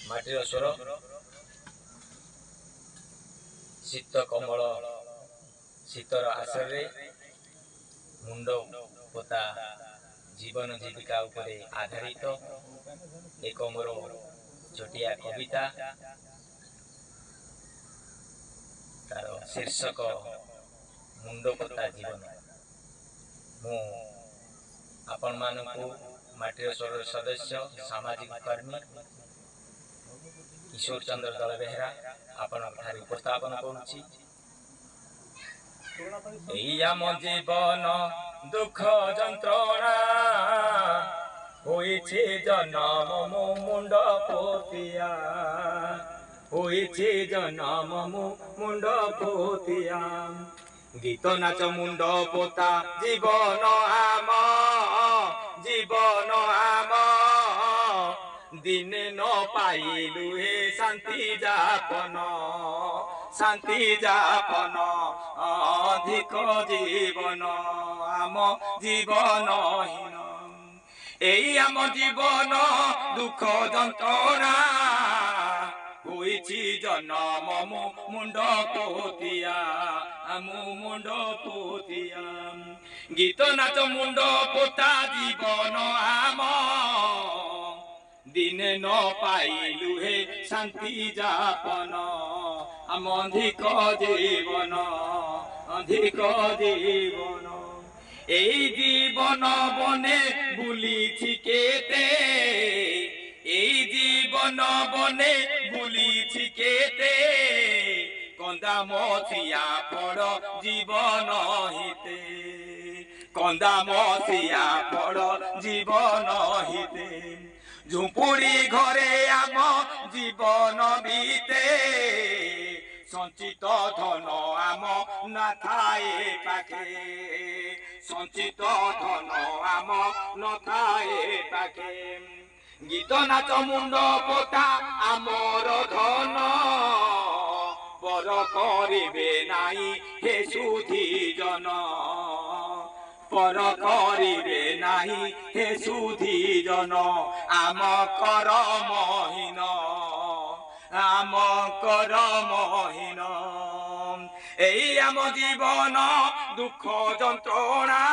ମାଟିର ସ୍ୱର ଶୀତ କମଳ ଶୀତର ଆଶ୍ରୟରେ ମୁଣ୍ଡ ପୋତା ଜୀବନ ଜୀବିକା ଉପରେ ଆଧାରିତ ଏକ ମୋର ଛୋଟିଆ କବିତା। ତାର ଶୀର୍ଷକ ମୁଣ୍ଡ ପୋତା ଜୀବନ। ମୁଁ ଆପଣମାନଙ୍କୁ ମାଟିର ସ୍ୱରର ସଦସ୍ୟ ସାମାଜିକ କର୍ମୀ କିଶୋର ଚନ୍ଦ୍ର ଦଳ ବେହେରା ଆପଣଙ୍କଠାରେ ଉପସ୍ଥାପନ କରୁଛି। ଏଇ ଆମ ଜୀବନ ଦୁଃଖ ଯନ୍ତ୍ରଣା ହୋଇଛି ଜନମ ମୋ ମୁଣ୍ଡ ପୋତିଆ, ହୋଇଛି ଜନମ ମୋ ମୁଣ୍ଡ ପୋତିଆ। ଗୀତ ନାଚ ମୁଣ୍ଡ ପୋତା ଜୀବନ ଆମ, ଜୀବନ ଆମ। ଦିନେ ନ ପାଇଲୁ ହେ ଶାନ୍ତି ଯାପନ, ଶାନ୍ତି ଯାପନ। ଅଧିକ ଜୀବନ ଆମ ଜୀବନ ହୀନ। ଏଇ ଆମ ଜୀବନ ଦୁଃଖ ଯନ୍ତ୍ରଣା ହୋଇଛି ଜନମ ମୋ ମୁଣ୍ଡ ପୋତିଆ, ମୋ ମୁଣ୍ଡ ପୋତିଆ। ଗୀତ ନାଚ ମୁଣ୍ଡ ପୋତା ଜୀବନ ଆମ, ଦିନେ ନ ପାଇଲୁ ହେ ଶାନ୍ତି ଯାପନ। ଆମ ଅଧିକ ଜୀବନ, ଅଧିକ ଜୀବନ। এই জীবন বনে বুলিছি কেতে, এই জীবন বনে বুলিছি কেতে। কন্দা মছিয়া পড় জীবন হিতে, কন্দা মছিয়া পড় জীবন হিতে। ঝুঁপুড়ি ঘরে আম জীবন বিতে, সঞ্চিত ধন আম না থায়ে পাখে, সঞ্চিত ধন আম নথায়ে পাখে। গীত নাচ মুন্ড পোতা আমর ধন, পর করিবে নাই হে সুধী জন, পর করিবে নাই হে সুধী জন। আম করমহীন, আম করমহীন। এই আম জীবন দুঃখ যন্ত্রণা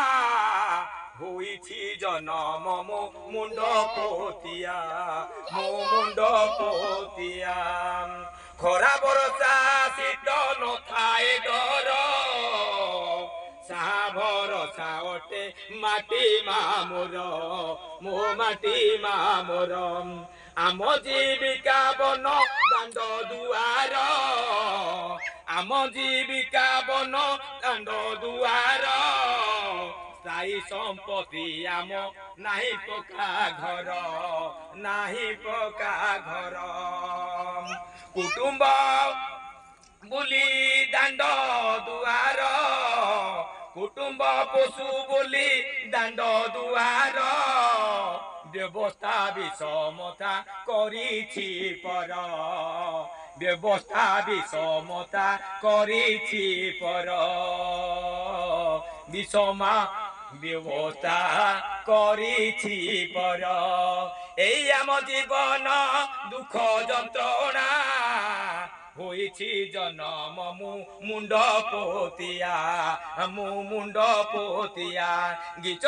ହୋଇଛି ଜନମ ମୋ ମୁଣ୍ଡ ପୋତିଆ, ମୋ ମୁଣ୍ଡ ପୋତିଆ। ଖରା ବର୍ଷା ଶୀତ ନଥାଏ ଡର, ସାହା ଭରସା ଅଟେ ମାଟି ମା ମୋର, ମୋ ମାଟି ମା ମୋର। ଆମ ଜୀବିକା ବନ ଦାଣ୍ଡ ଦୁଆର, ଆମ ଜୀବିକା ବନ ଦାଣ୍ଡ ଦୁଆର। ସ୍ଥାୟୀ ସମ୍ପତ୍ତି ଆମ ନାହିଁ ପକ୍କା ଘର, ନାହିଁ ପକ୍କା ଘର। କୁଟୁମ୍ବ ବୋଲି ଦାଣ୍ଡ ଦୁଆର, କୁଟୁମ୍ବ ପଶୁ ବୋଲି ଦାଣ୍ଡ ଦୁଆର। ବ୍ୟବସ୍ଥା ବିଷମତା କରିଛି ପର, ବ୍ୟବସ୍ଥା ବିଷମତା କରିଛି ପର। বিষমা ব্যবস্থা করিছি পর। এই আম জীবন দুঃখ যন্ত্রণা ହୋଇଛି ଜନମ ମୁଁ ମୁଣ୍ଡ ପୋତିଆ, ମୁଁ ମୁଣ୍ଡ ପୋତିଆ। ଗୀତ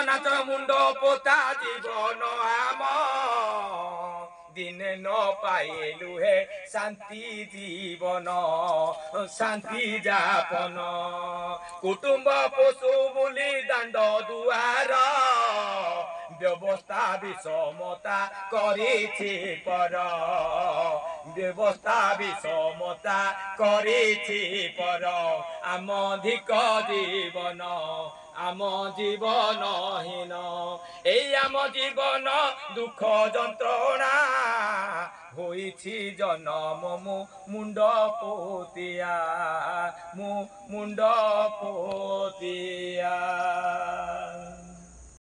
ନାଚ ମୁଣ୍ଡ ପୋତା ଜୀବନ ଆମ, ଦିନେ ନ ପାଇଲୁ ହେ ଶାନ୍ତି ଜୀବନ, ଶାନ୍ତି ଯାପନ। କୁଟୁମ୍ବ ପଶୁ ବୋଲି ଦାଣ୍ଡ ଦୁଆର, ବ୍ୟବସ୍ଥା ବିଷମତା କରିଛି ପର, ବ୍ୟବସ୍ଥା ବିଷମତା କରିଛି ପର। ଆମ ଧିକ ଜୀବନ, ଆମ ଜୀବନ ହୀନ। এই ଆମ ଜୀବନ ଦୁଃଖ ଯନ୍ତ୍ରଣା ହୋଇଛି ଜନମ ମୋ ମୁଣ୍ଡ ପୋତିଆ, ମୋ ମୁଣ୍ଡ ପୋତିଆ।